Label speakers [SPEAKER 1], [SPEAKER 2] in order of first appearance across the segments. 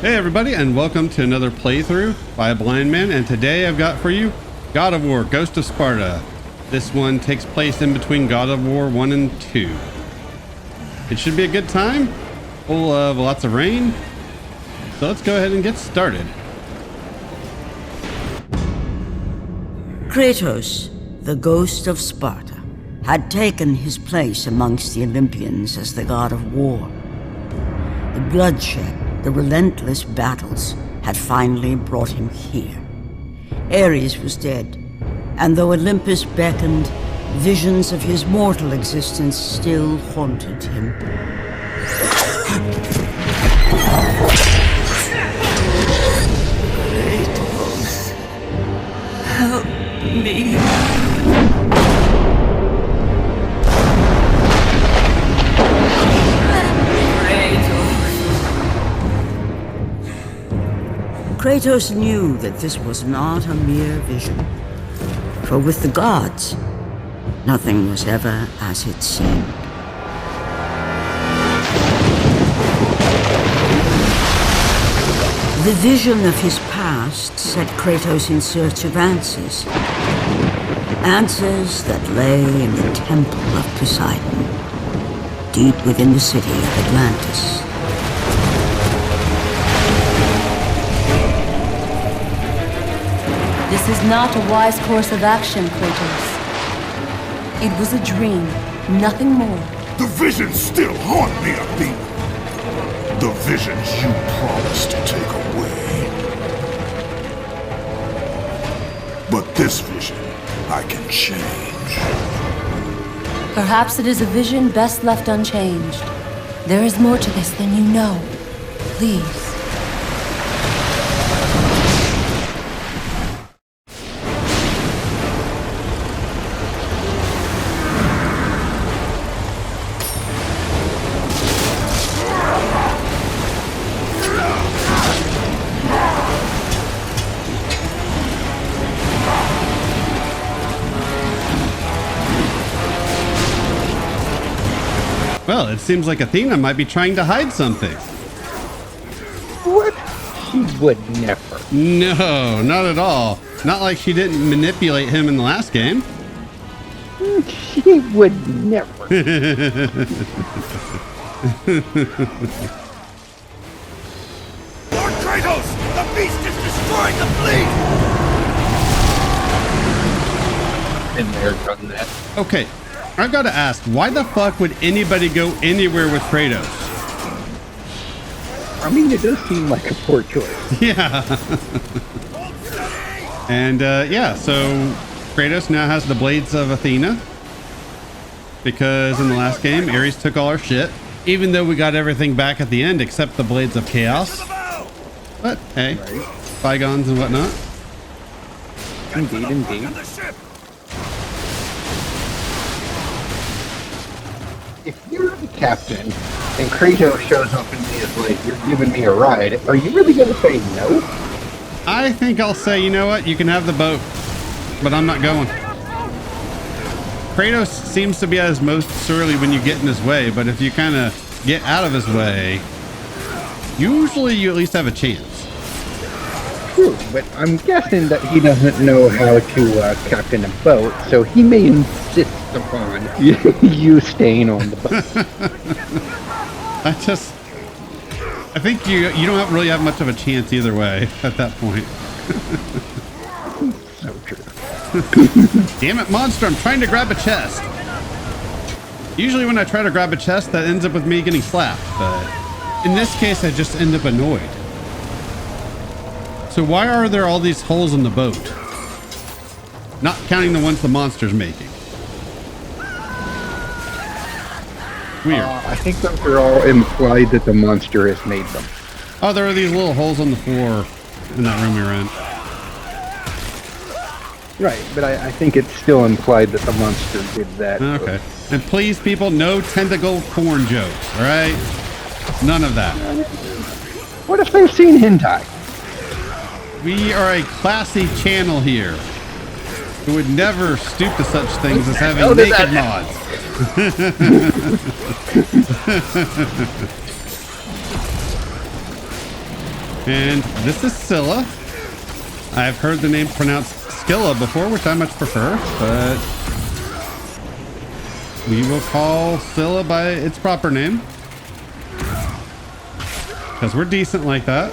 [SPEAKER 1] Hey everybody, and welcome to another playthrough by a blind man. And today I've got for you God of War Ghost of Sparta. This one takes place in between God of War 1 and 2. It should be a good time, full of lots of rain. So let's go ahead and get started.
[SPEAKER 2] Kratos, the ghost of Sparta, had taken his place amongst the Olympians as the god of war. The bloodshed, the relentless battles had finally brought him here. Ares was dead, and though Olympus beckoned, visions of his mortal existence still haunted him. Kratos, help me. Kratos knew that this was not a mere vision, for with the gods, nothing was ever as it seemed. The vision of his past set Kratos in search of answers. Answers that lay in the temple of Poseidon, deep within the city of Atlantis.
[SPEAKER 3] This is not a wise course of action, Kratos. It was a dream, nothing more.
[SPEAKER 4] The visions still haunt me, Athena. The visions you promised to take away. But this vision, I can change.
[SPEAKER 3] Perhaps it is a vision best left unchanged. There is more to this than you know. Please.
[SPEAKER 1] Well, it seems like Athena might be trying to hide something.
[SPEAKER 5] What? She would never.
[SPEAKER 1] No, not at all. Not like she didn't manipulate him in the last game.
[SPEAKER 5] She would never.
[SPEAKER 4] Lord Kratos! The beast is destroying the fleet!
[SPEAKER 5] Been there, done that.
[SPEAKER 1] Okay, I've got to ask, why the fuck would anybody go anywhere with Kratos?
[SPEAKER 5] I mean, it does seem like a poor choice.
[SPEAKER 1] Yeah. And yeah, so Kratos now has the blades of Athena. Because in the last game, Ares took all our shit. Even though we got everything back at the end except the blades of chaos. But hey,
[SPEAKER 5] Right.
[SPEAKER 1] bygones and whatnot.
[SPEAKER 5] Indeed, indeed. If you're the captain and Kratos shows up and is like, "You're giving me a ride," are you really going to say no?
[SPEAKER 1] I think I'll say, you know what? You can have the boat, but I'm not going. Kratos seems to be at his most surly when you get in his way, but if you kind of get out of his way, usually you at least have a chance.
[SPEAKER 5] True, but I'm guessing that he doesn't know how to captain a boat, so he may insist upon you staying on the boat.
[SPEAKER 1] I think you don't really have much of a chance either way at that point.
[SPEAKER 5] So true.
[SPEAKER 1] Damn it, monster, I'm trying to grab a chest. Usually when I try to grab a chest, that ends up with me getting slapped, but in this case, I just end up annoyed. So why are there all these holes in the boat? Not counting the ones the monster's making. Weird.
[SPEAKER 5] I think those are all implied that the monster has made them.
[SPEAKER 1] Oh, there are these little holes on the floor in that room you're in.
[SPEAKER 5] Right, but I think it's still implied that the monster did that.
[SPEAKER 1] Okay. And please, people, no tentacle porn jokes, all right? None of that.
[SPEAKER 5] What if they've seen hentai?
[SPEAKER 1] We are a classy channel here. Who would never stoop to such things as having naked mods. And this is Scylla. I've heard the name pronounced Skilla before, which I much prefer, but we will call Scylla by its proper name. Because we're decent like that.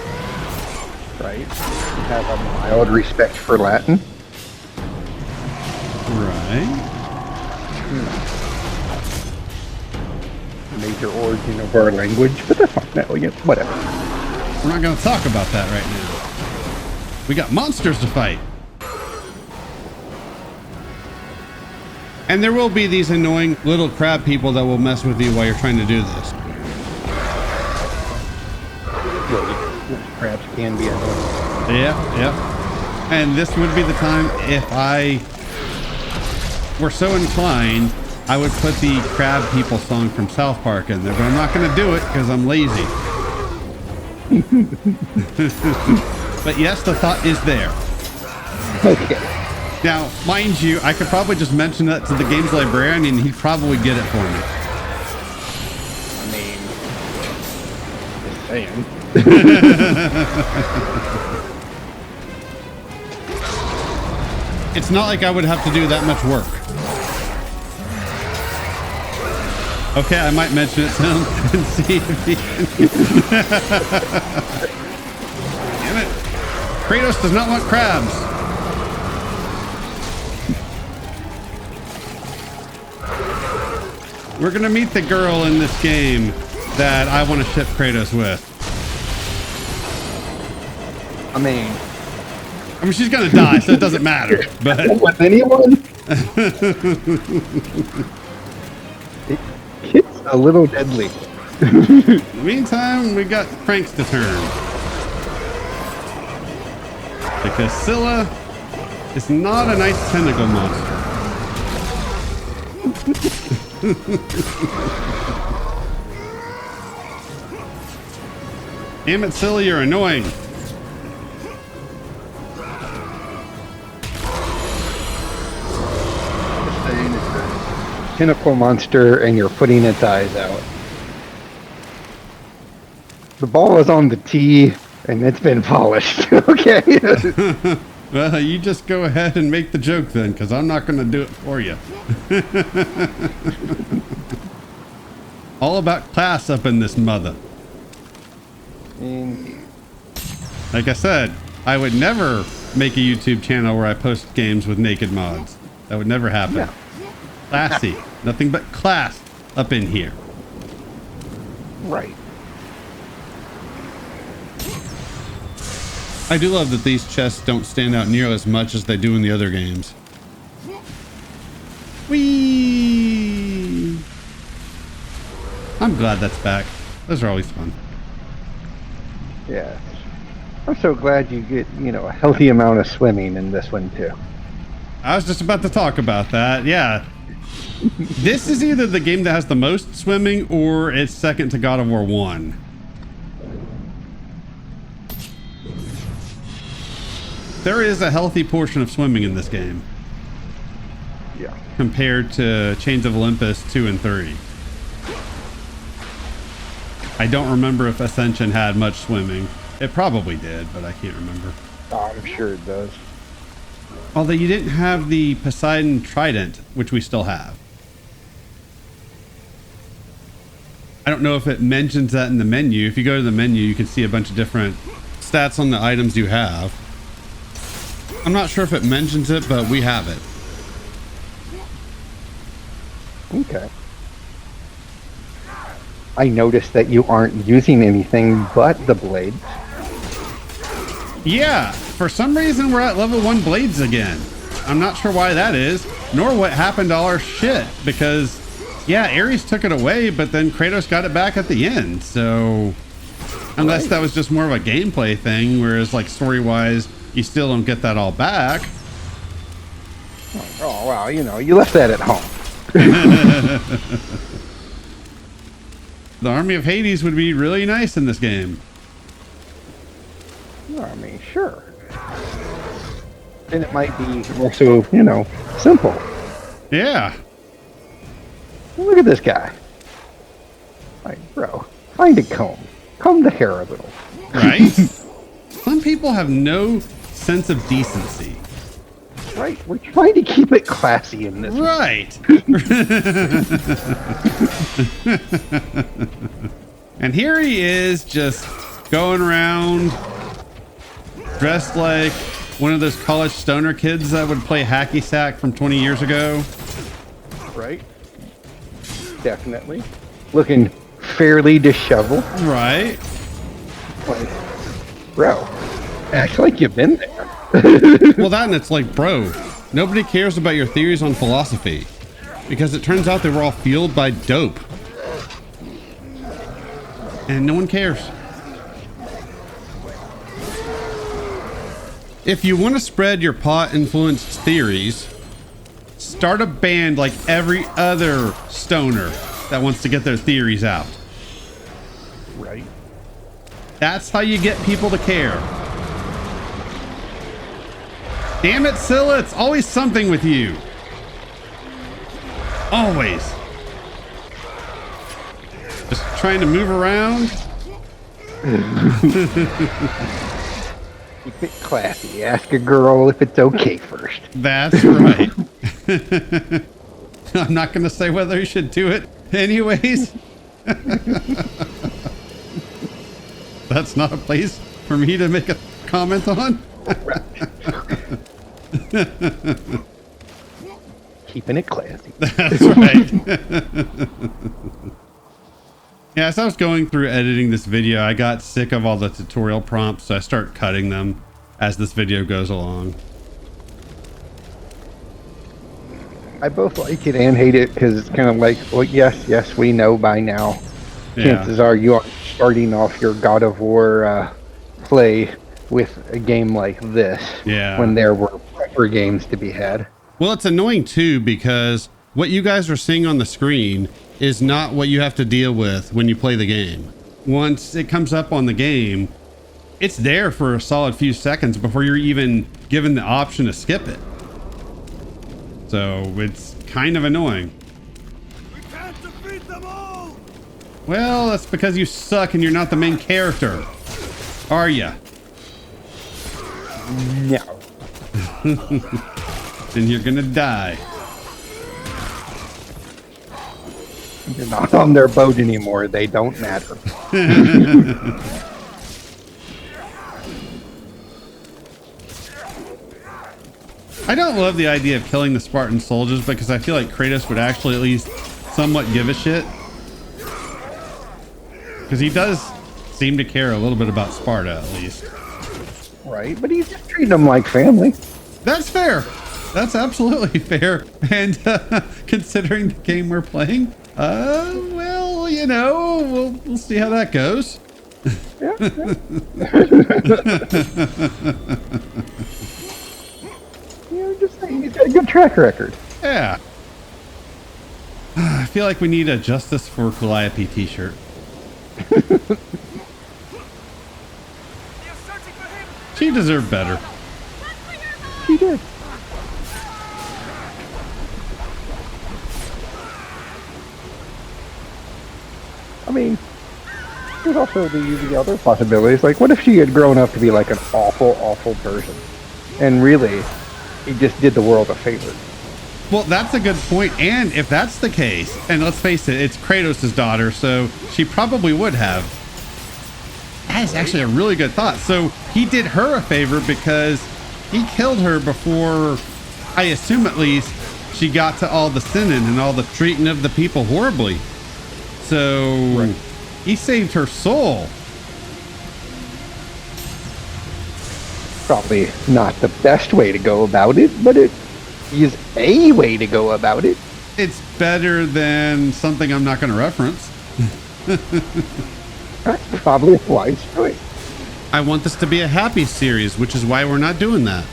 [SPEAKER 5] Right. You have a mild respect for Latin.
[SPEAKER 1] Right.
[SPEAKER 5] Major origin of our language, but that's fine. No, yeah, whatever.
[SPEAKER 1] We're not going to talk about that right now. We got monsters to fight. And there will be these annoying little crab people that will mess with you while you're trying to do this.
[SPEAKER 5] Crabs can be annoying.
[SPEAKER 1] Yeah. And this would be the time if I were so inclined, I would put the crab people song from South Park in there, but I'm not going to do it because I'm lazy. But yes, the thought is there.
[SPEAKER 5] Okay.
[SPEAKER 1] Now, mind you, I could probably just mention that to the games librarian and he'd probably get it for me.
[SPEAKER 5] I mean, just saying.
[SPEAKER 1] It's not like I would have to do that much work. Okay, I might mention it to him and see if he can. Damn it. Kratos does not want crabs. We're going to meet the girl in this game that I want to ship Kratos with.
[SPEAKER 5] I mean,
[SPEAKER 1] she's going to die, so it doesn't matter. But
[SPEAKER 5] with anyone? It's a little deadly.
[SPEAKER 1] meantime, we got pranks to turn. Because Scylla is not a nice tentacle monster. Damn it, Scylla, you're annoying.
[SPEAKER 5] Tentacle monster and you're putting its eyes out. The ball is on the tee and it's been polished. Okay.
[SPEAKER 1] Well, you just go ahead and make the joke then, because I'm not going to do it for you. All about class up in this mother. Like I said, I would never make a YouTube channel where I post games with naked mods. That would never happen.
[SPEAKER 5] Yeah.
[SPEAKER 1] Classy. Nothing but class up in here.
[SPEAKER 5] Right.
[SPEAKER 1] I do love that these chests don't stand out near as much as they do in the other games. Whee! I'm glad that's back. Those are always fun.
[SPEAKER 5] Yeah. I'm so glad you get, a healthy amount of swimming in this one too.
[SPEAKER 1] I was just about to talk about that. Yeah. This is either the game that has the most swimming or it's second to God of War 1. There is a healthy portion of swimming in this game.
[SPEAKER 5] Yeah.
[SPEAKER 1] Compared to Chains of Olympus 2 and 3. I don't remember if Ascension had much swimming. It probably did, but I can't remember.
[SPEAKER 5] Oh, I'm sure it does.
[SPEAKER 1] Although you didn't have the Poseidon Trident, which we still have. I don't know if it mentions that in the menu. If you go to the menu, you can see a bunch of different stats on the items you have. I'm not sure if it mentions it, but we have it.
[SPEAKER 5] Okay. I noticed that you aren't using anything but the blades.
[SPEAKER 1] Yeah, for some reason we're at level 1 blades again. I'm not sure why that is, nor what happened to all our shit, because yeah, Ares took it away, but then Kratos got it back at the end, so unless that was just more of a gameplay thing, whereas like story-wise, you still don't get that all back.
[SPEAKER 5] Oh, well, you left that at home.
[SPEAKER 1] The Army of Hades would be really nice in this game.
[SPEAKER 5] I mean, sure. And it might be also, simple.
[SPEAKER 1] Yeah.
[SPEAKER 5] Look at this guy. Like, bro, find a comb. Comb the hair a little.
[SPEAKER 1] Right? people have no sense of decency.
[SPEAKER 5] Right, we're trying to keep it classy in this.
[SPEAKER 1] Right. And here he is just going around dressed like one of those college stoner kids that would play hacky sack from 20 years ago.
[SPEAKER 5] Right. Definitely. Looking fairly disheveled.
[SPEAKER 1] Right.
[SPEAKER 5] Like, bro, act like you've been there.
[SPEAKER 1] Well, that and it's like, bro, nobody cares about your theories on philosophy because it turns out they were all fueled by dope. And no one cares. If you want to spread your pot-influenced theories, start a band like every other stoner that wants to get their theories out.
[SPEAKER 5] Right.
[SPEAKER 1] That's how you get people to care. Damn it, Scylla, it's always something with you. Always. Just trying to move around.
[SPEAKER 5] Keep it classy. Ask a girl if it's okay first.
[SPEAKER 1] That's right. I'm not going to say whether you should do it anyways. That's not a place for me to make a comment on.
[SPEAKER 5] Keeping it classy.
[SPEAKER 1] That's right. Yeah, as I was going through editing this video, I got sick of all the tutorial prompts, so I start cutting them as this video goes along.
[SPEAKER 5] I both like it and hate it because it's kind of like, well, yes, we know by now.
[SPEAKER 1] Yeah.
[SPEAKER 5] Chances are you are starting off your God of War play with a game like this.
[SPEAKER 1] Yeah.
[SPEAKER 5] When there were proper games to be had.
[SPEAKER 1] Well, it's annoying too because what you guys are seeing on the screen is not what you have to deal with when you play the game. Once it comes up on the game, it's there for a solid few seconds before you're even given the option to skip it. So it's kind of annoying.
[SPEAKER 4] We can't defeat them all!
[SPEAKER 1] Well, that's because you suck and you're not the main character. Are ya?
[SPEAKER 5] No.
[SPEAKER 1] Then you're gonna die.
[SPEAKER 5] You're not on their boat anymore. They don't matter.
[SPEAKER 1] I don't love the idea of killing the Spartan soldiers because I feel like Kratos would actually at least somewhat give a shit. Because he does seem to care a little bit about Sparta at least.
[SPEAKER 5] Right, but he's just treating them like family.
[SPEAKER 1] That's fair. That's absolutely fair. And considering the game we're playing, well, you know, we'll see how that goes.
[SPEAKER 5] Yeah. You're just saying he's got a good track record.
[SPEAKER 1] Yeah. I feel like we need a Justice for Calliope t-shirt. She deserved better.
[SPEAKER 5] She did. I mean, there's also the other possibilities. Like, what if she had grown up to be like an awful, awful person? And really, he just did the world a favor.
[SPEAKER 1] Well, that's a good point. And if that's the case, and let's face it, it's Kratos' daughter, so she probably would have. That is actually a really good thought. So he did her a favor because he killed her before, I assume at least, she got to all the sinning and all the treating of the people horribly. So he saved her soul.
[SPEAKER 5] Probably not the best way to go about it, but it is a way to go about it.
[SPEAKER 1] It's better than something I'm not going to reference.
[SPEAKER 5] That's probably a wise choice.
[SPEAKER 1] I want this to be a happy series, which is why we're not doing that.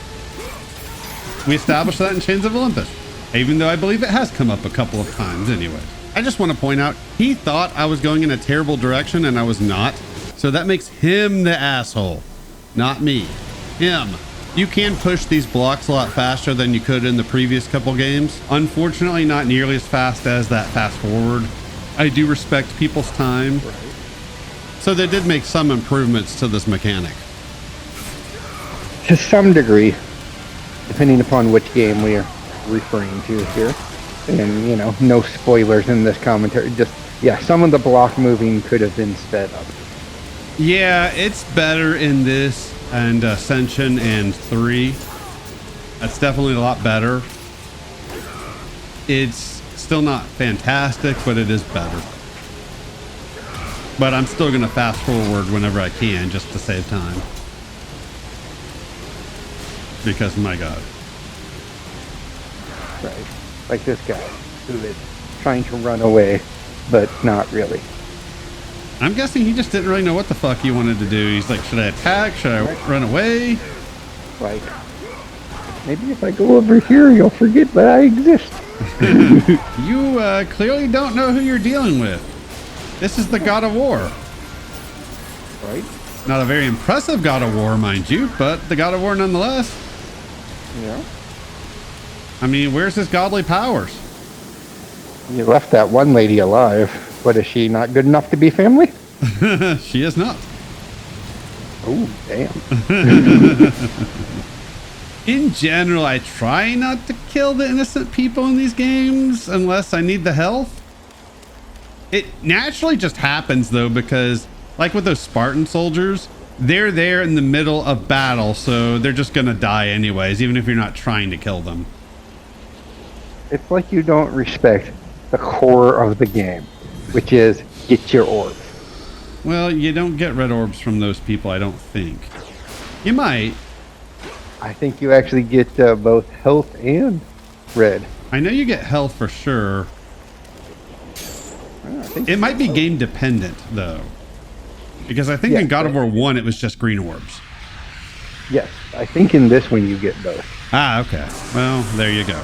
[SPEAKER 1] We established that in Chains of Olympus, even though I believe it has come up a couple of times anyway. I just want to point out, he thought I was going in a terrible direction and I was not. So that makes him the asshole, not me. Him. You can push these blocks a lot faster than you could in the previous couple games. Unfortunately, not nearly as fast as that fast forward. I do respect people's time. So they did make some improvements to this mechanic.
[SPEAKER 5] to some degree, depending upon which game we are referring to here. And, you know, no spoilers in this commentary. Just, yeah, some of the block moving could have been sped up.
[SPEAKER 1] Yeah, it's better in this and Ascension and 3. That's definitely a lot better. It's still not fantastic, but it is better. But I'm still going to fast forward whenever I can just to save time. Because, my God.
[SPEAKER 5] Right. Like this guy who is trying to run away, but not really.
[SPEAKER 1] I'm guessing he just didn't really know what the fuck he wanted to do. He's like, should I attack? Should I run away?
[SPEAKER 5] Like, maybe if I go over here, you'll forget that I exist.
[SPEAKER 1] You clearly don't know who you're dealing with. This is the God of War.
[SPEAKER 5] Right?
[SPEAKER 1] Not a very impressive God of War, mind you, but the God of War nonetheless.
[SPEAKER 5] Yeah.
[SPEAKER 1] I mean, where's his godly powers?
[SPEAKER 5] You left that one lady alive. What, is she not good enough to be family?
[SPEAKER 1] She is not.
[SPEAKER 5] Oh, damn.
[SPEAKER 1] In general, I try not to kill the innocent people in these games unless I need the health. It naturally just happens though, because like with those Spartan soldiers, they're there in the middle of battle, so they're just gonna die anyways, even if you're not trying to kill them.
[SPEAKER 5] It's like you don't respect the core of the game, which is get your orbs.
[SPEAKER 1] Well, you don't get red orbs from those people, I don't think. You might.
[SPEAKER 5] I think you actually get both health and red.
[SPEAKER 1] I know you get health for sure.
[SPEAKER 5] I think
[SPEAKER 1] It might be game dependent though, because I think in God of War 1 it was just green orbs.
[SPEAKER 5] Yes, I think in this one you get both.
[SPEAKER 1] Ah, okay. Well, there you go.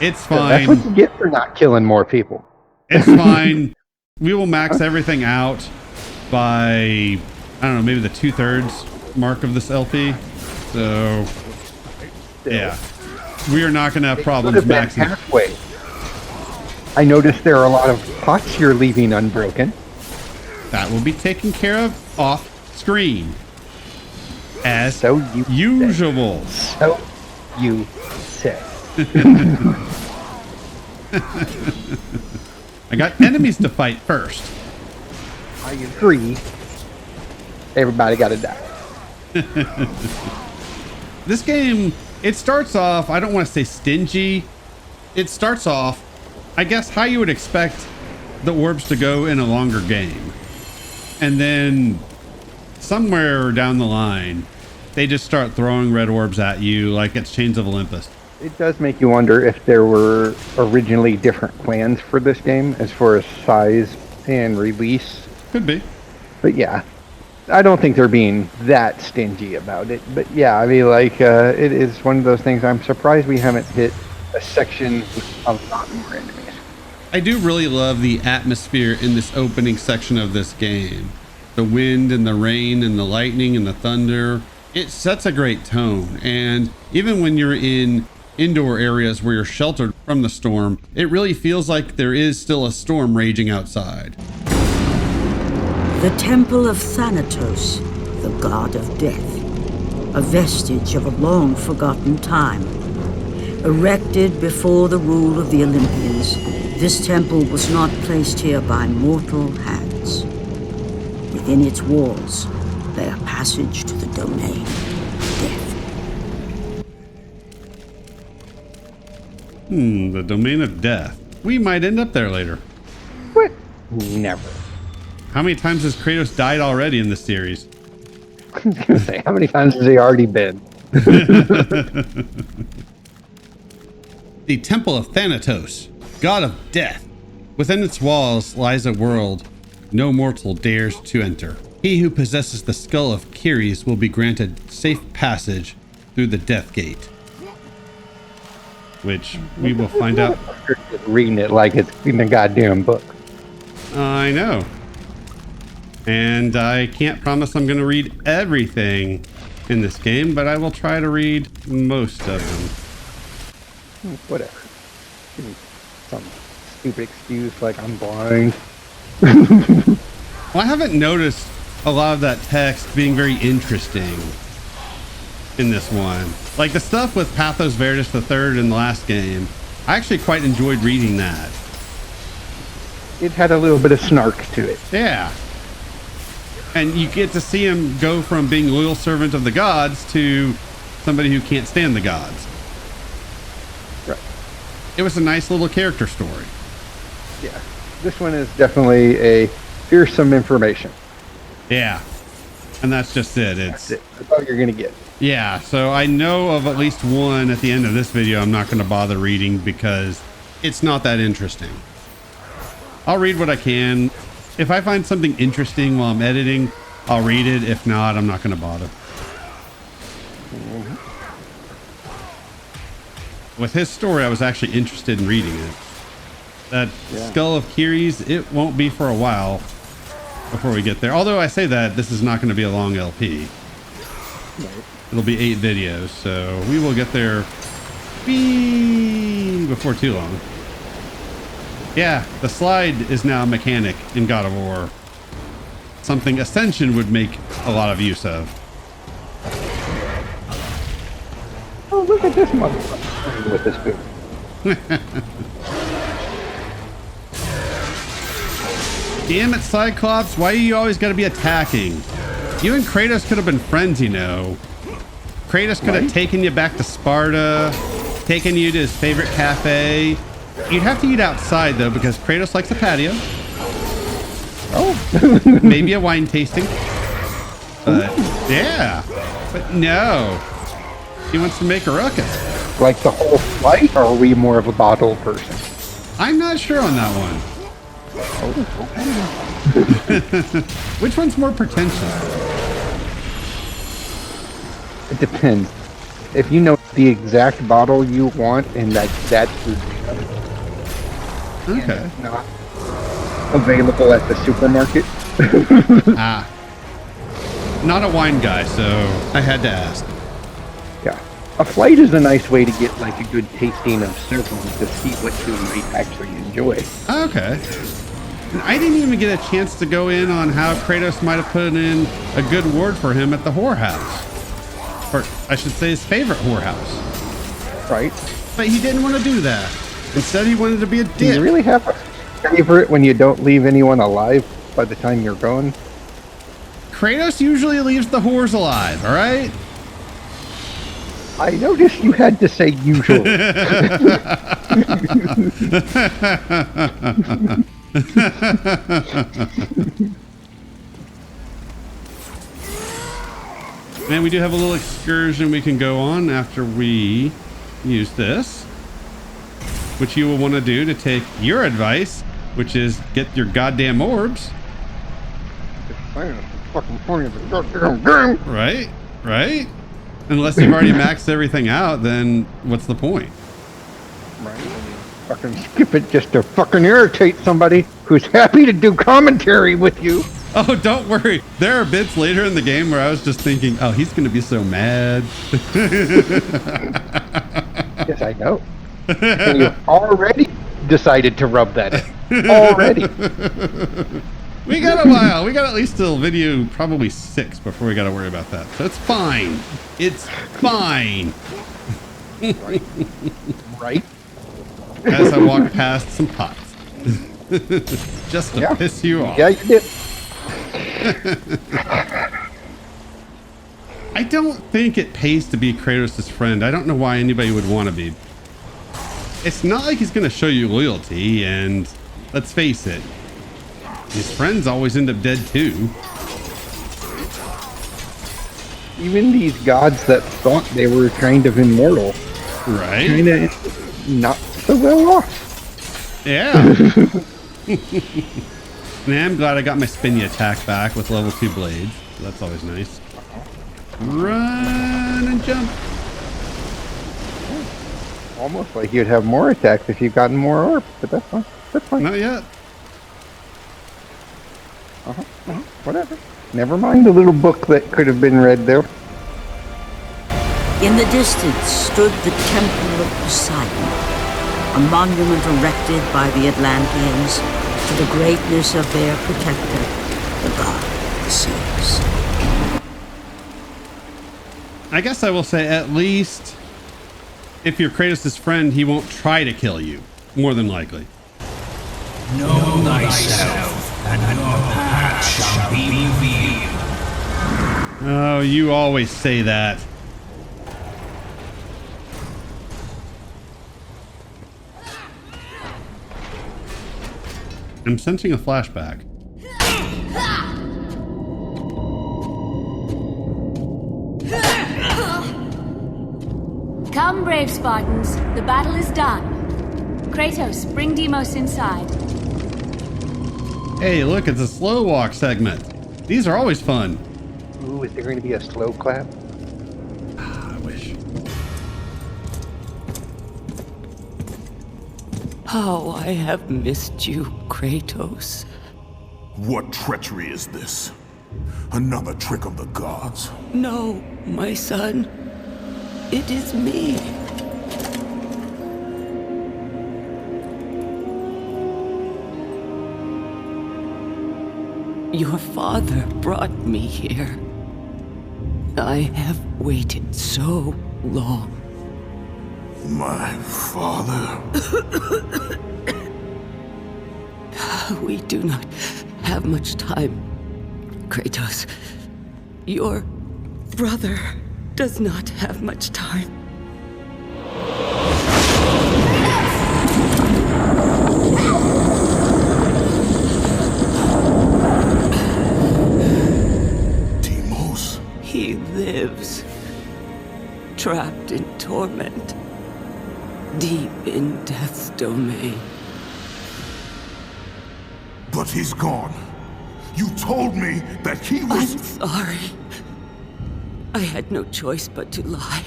[SPEAKER 1] It's fine.
[SPEAKER 5] That's what you get for not killing more people.
[SPEAKER 1] It's fine. We will max everything out by, I don't know, maybe the 2/3 mark of this LP. So, yeah, we are not going to have problems maxing.
[SPEAKER 5] Halfway. I noticed there are a lot of pots you're leaving unbroken.
[SPEAKER 1] That will be taken care of off screen, as
[SPEAKER 5] So
[SPEAKER 1] usual.
[SPEAKER 5] So you say.
[SPEAKER 1] I got enemies to fight first.
[SPEAKER 5] I agree. Everybody got to die.
[SPEAKER 1] This game, it starts off, I don't want to say stingy. It starts off, I guess, how you would expect the orbs to go in a longer game. And then somewhere down the line, they just start throwing red orbs at you like it's Chains of Olympus.
[SPEAKER 5] It does make you wonder if there were originally different plans for this game as far as size and release.
[SPEAKER 1] Could be.
[SPEAKER 5] But yeah, I don't think they're being that stingy about it. But yeah, I mean, like, it is one of those things. I'm surprised we haven't hit a section of not more enemies.
[SPEAKER 1] I do really love the atmosphere in this opening section of this game. The wind and the rain and the lightning and the thunder. It sets a great tone. And even when you're in indoor areas where you're sheltered from the storm, it really feels like there is still a storm raging outside.
[SPEAKER 2] The Temple of Thanatos, the god of death, a vestige of a long-forgotten time. Erected before the rule of the Olympians, this temple was not placed here by mortal hands. Within its walls lay a passage to the domain of death.
[SPEAKER 1] The domain of death. We might end up there later.
[SPEAKER 5] What? Never.
[SPEAKER 1] How many times has Kratos died already in this series?
[SPEAKER 5] I was gonna say, how many times has he already been?
[SPEAKER 1] The Temple of Thanatos, god of death. Within its walls lies a world no mortal dares to enter. He who possesses the skull of Ceres will be granted safe passage through the Death Gate. Which we will find out.
[SPEAKER 5] Reading it like it's in a goddamn book.
[SPEAKER 1] I know. And I can't promise I'm going to read everything in this game, but I will try to read most of them.
[SPEAKER 5] Whatever. Give me some stupid excuse like I'm blind.
[SPEAKER 1] Well, I haven't noticed a lot of that text being very interesting. in this one. Like the stuff with Pathos Verdus III in the last game, I actually quite enjoyed reading that.
[SPEAKER 5] It had a little bit of snark to it.
[SPEAKER 1] Yeah. And you get to see him go from being loyal servant of the gods to somebody who can't stand the gods.
[SPEAKER 5] Right.
[SPEAKER 1] It was a nice little character story.
[SPEAKER 5] Yeah. This one is definitely a fearsome information.
[SPEAKER 1] Yeah. And that's just it.
[SPEAKER 5] That's it. That's all you're going to get.
[SPEAKER 1] Yeah. So I know of at least one at the end of this video I'm not going to bother reading because it's not that interesting. I'll read what I can. If I find something interesting while I'm editing, I'll read it. If not, I'm not going to bother. With his story, I was actually interested in reading it. That Skull of Kiri's, it won't be for a while before we get there. Although I say that, this is not going to be a long LP. It'll be 8 videos, so we will get there before too long. Yeah, the slide is now a mechanic in God of War. Something Ascension would make a lot of use of.
[SPEAKER 5] Oh, look at this motherfucker with this boot.
[SPEAKER 1] Damn it, Cyclops, why you always gotta be attacking? You and Kratos could have been friends, you know. Kratos could have taken you back to Sparta, taken you to his favorite cafe. You'd have to eat outside, though, because Kratos likes a patio.
[SPEAKER 5] Oh.
[SPEAKER 1] Maybe a wine tasting. But, yeah. But no. He wants to make a ruckus.
[SPEAKER 5] Like the whole flight, or are we more of a bottle person?
[SPEAKER 1] I'm not sure on that one. Which one's more pretentious?
[SPEAKER 5] It depends. If you know the exact bottle you want, and that's
[SPEAKER 1] Okay.
[SPEAKER 5] not available at the supermarket.
[SPEAKER 1] Not a wine guy, so I had to ask.
[SPEAKER 5] Yeah. A flight is a nice way to get like a good tasting of several to see what you might actually enjoy.
[SPEAKER 1] Okay. And I didn't even get a chance to go in on how Kratos might have put in a good word for him at the whorehouse. Or I should say his favorite whorehouse.
[SPEAKER 5] Right.
[SPEAKER 1] But he didn't want to do that. Instead, he wanted to be a dick.
[SPEAKER 5] Do you really have a favorite when you don't leave anyone alive by the time you're going?
[SPEAKER 1] Kratos usually leaves the whores alive, all right?
[SPEAKER 5] I noticed you had to say usually.
[SPEAKER 1] And we do have a little excursion we can go on after we use this, which you will want to do to take your advice, which is get your goddamn orbs. Right? Right? Unless you've already maxed everything out, then what's the point?
[SPEAKER 5] Right. Fucking skip it just to fucking irritate somebody who's happy to do commentary with you.
[SPEAKER 1] Oh, don't worry. There are bits later in the game where I was just thinking, oh, he's going to be so mad.
[SPEAKER 5] Yes, I know. And you've already decided to rub that in. Already.
[SPEAKER 1] We got a while. We got at least till video probably 6 before we got to worry about that. So it's fine. It's fine.
[SPEAKER 5] Right. Right.
[SPEAKER 1] As I walk past some pots. Just to piss you off.
[SPEAKER 5] Yeah, you did.
[SPEAKER 1] I don't think it pays to be Kratos' friend. I don't know why anybody would want to be. It's not like he's going to show you loyalty, and let's face it, his friends always end up dead too.
[SPEAKER 5] Even these gods that thought they were kind of immortal,
[SPEAKER 1] Right?
[SPEAKER 5] kind of not so well off.
[SPEAKER 1] Yeah. Man, I'm glad I got my spinny attack back with level 2 blades. So that's always nice. Run and jump.
[SPEAKER 5] Almost like you'd have more attacks if you'd gotten more orbs, but that's fine. That's fine.
[SPEAKER 1] Not yet.
[SPEAKER 5] Whatever. Never mind the little book that could have been read there.
[SPEAKER 2] In the distance stood the Temple of Poseidon, a monument erected by the Atlanteans to the greatness of their protector, the god of the seas.
[SPEAKER 1] I guess I will say, at least if you're Kratos' friend, he won't try to kill you, more than likely.
[SPEAKER 6] Know thyself, and the path shall be revealed.
[SPEAKER 1] Oh, you always say that. I'm sensing a flashback.
[SPEAKER 3] Come, brave Spartans. The battle is done. Kratos, bring Deimos inside.
[SPEAKER 1] Hey, look, it's a slow walk segment. These are always fun.
[SPEAKER 5] Ooh, is there going to be a slow clap?
[SPEAKER 1] I wish.
[SPEAKER 7] How I have missed you, Kratos.
[SPEAKER 4] What treachery is this? Another trick of the gods?
[SPEAKER 7] No, my son. It is me. Your father brought me here. I have waited so long.
[SPEAKER 4] My father?
[SPEAKER 7] We do not have much time, Kratos. Your brother does not have much time.
[SPEAKER 4] Deimos?
[SPEAKER 7] He lives, trapped in torment, deep in death's domain.
[SPEAKER 4] But he's gone. You told me that he was...
[SPEAKER 7] I'm sorry. I had no choice but to lie.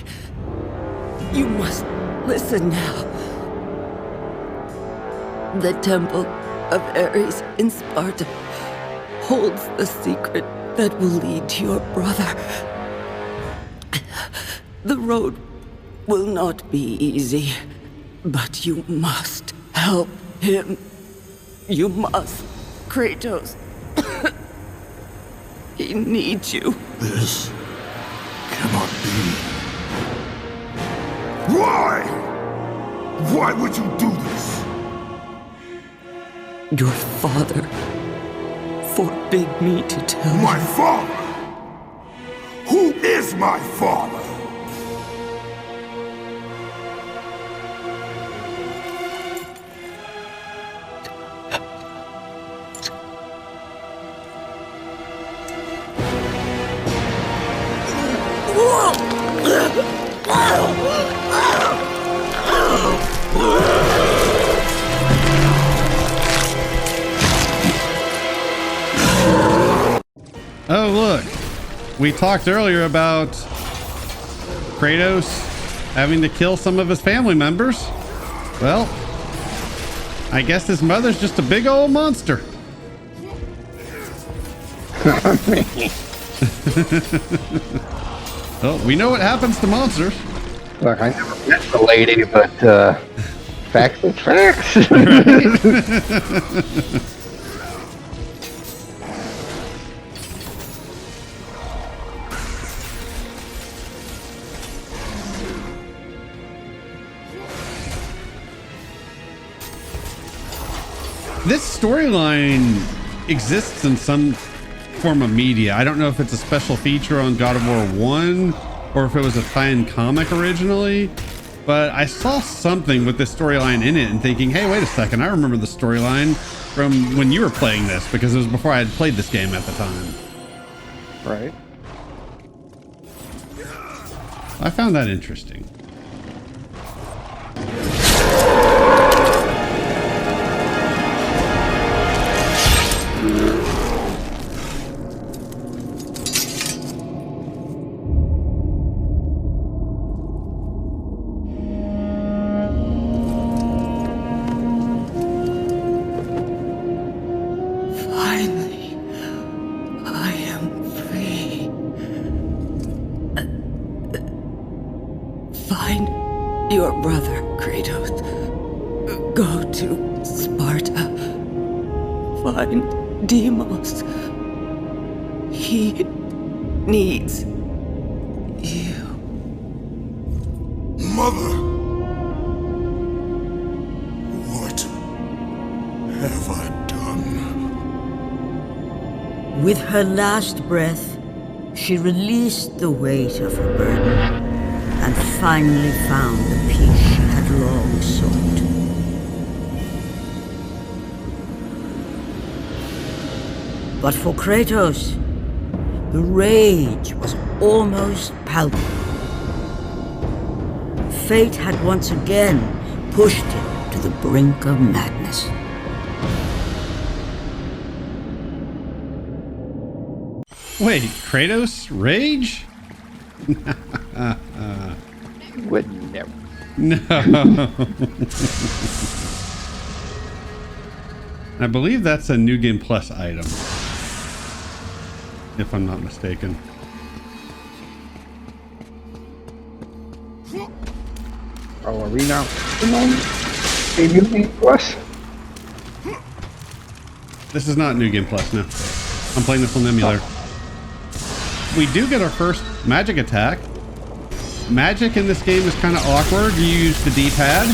[SPEAKER 7] You must listen now. The temple of Ares in Sparta holds the secret that will lead to your brother. The road will not be easy, but you must help him. You must, Kratos. He needs you.
[SPEAKER 4] This cannot be. Why? Why would you do this?
[SPEAKER 7] Your father forbid me to tell
[SPEAKER 4] My
[SPEAKER 7] you.
[SPEAKER 4] father? Who is my father?
[SPEAKER 1] Oh, look. We talked earlier about Kratos having to kill some of his family members. Well, I guess his mother's just a big old monster. Well, we know what happens to monsters.
[SPEAKER 5] Look, I never met the lady, but facts is facts.
[SPEAKER 1] This storyline exists in some form of media. I don't know if it's a special feature on God of War 1 or if it was a tie-in comic originally, but I saw something with this storyline in it and thinking, hey, wait a second, I remember the storyline from when you were playing this, because it was before I had played this game at the time.
[SPEAKER 5] Right.
[SPEAKER 1] I found that interesting.
[SPEAKER 7] Finally, I am free. Find your brother, Kratos. Go to Sparta. Find Deimos. He needs you.
[SPEAKER 4] Mother! What have I done?
[SPEAKER 2] With her last breath, she released the weight of her burden and finally found the peace she had long sought. But for Kratos, the rage was almost palpable. Fate had once again pushed him to the brink of madness.
[SPEAKER 1] Wait, Kratos rage?
[SPEAKER 5] Would never.
[SPEAKER 1] No. I believe that's a New Game Plus item, if I'm not mistaken.
[SPEAKER 5] Oh, are we now a New Game Plus?
[SPEAKER 1] This is not New Game Plus, no. I'm playing this on the emulator. We do get our first magic attack. Magic in this game is kind of awkward. You use the D-pad.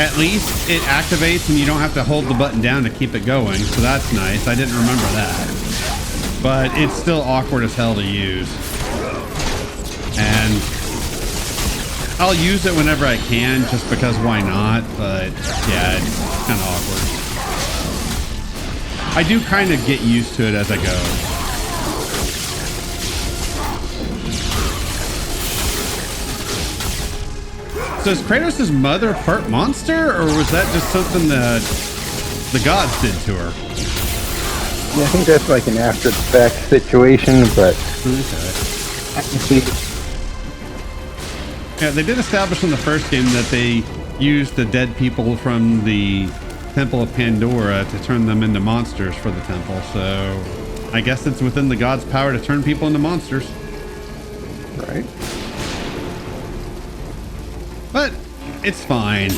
[SPEAKER 1] At least it activates and you don't have to hold the button down to keep it going, so that's nice. I didn't remember that. But it's still awkward as hell to use. And I'll use it whenever I can, just because why not? But yeah, it's kind of awkward. I do kind of get used to it as I go. So is Kratos' mother part monster, or was that just something that the gods did to her?
[SPEAKER 5] Yeah, I think that's like an after the fact situation, but
[SPEAKER 1] Okay.
[SPEAKER 5] I can see.
[SPEAKER 1] Yeah, they did establish in the first game that they used the dead people from the Temple of Pandora to turn them into monsters for the temple, so I guess it's within the gods' power to turn people into monsters.
[SPEAKER 5] Right.
[SPEAKER 1] But it's fine.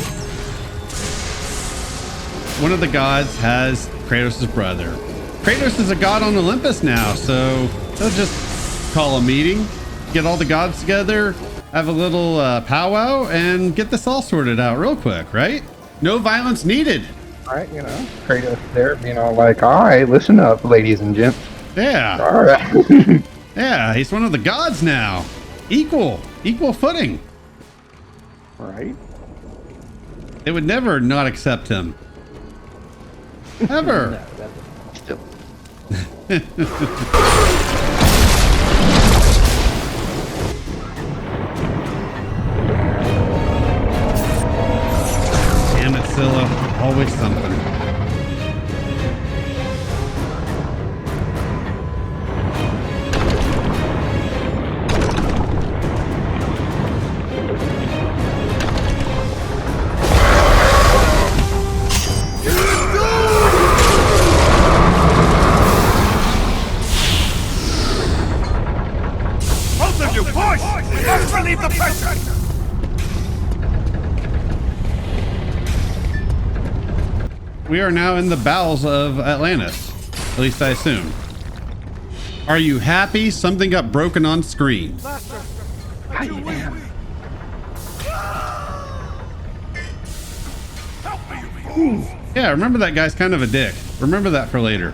[SPEAKER 1] One of the gods has Kratos' brother. Kratos is a god on Olympus now, so they'll just call a meeting, get all the gods together, have a little powwow, and get this all sorted out real quick, right? No violence needed.
[SPEAKER 5] Right, you know, Kratos there, like, all right, listen up, ladies and gents.
[SPEAKER 1] Yeah.
[SPEAKER 5] All right.
[SPEAKER 1] Yeah, he's one of the gods now. Equal footing.
[SPEAKER 5] Right.
[SPEAKER 1] They would never not accept him. Ever.
[SPEAKER 5] No, that's still.
[SPEAKER 1] Damn it, Scylla. Always something.
[SPEAKER 6] Both of you, push! We must relieve the pressure!
[SPEAKER 1] We are now in the bowels of Atlantis. At least I assume. Are you happy? Something got broken on screen.
[SPEAKER 5] I am.
[SPEAKER 1] Yeah, remember that guy's kind of a dick. Remember that for later.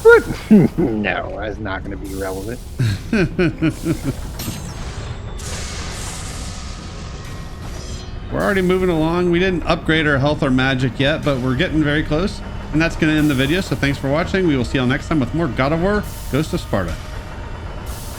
[SPEAKER 5] What? No, that's not going to be relevant.
[SPEAKER 1] We're already moving along. We didn't upgrade our health or magic yet, but we're getting very close. And that's going to end the video, so thanks for watching. We will see you all next time with more God of War, Ghost of Sparta.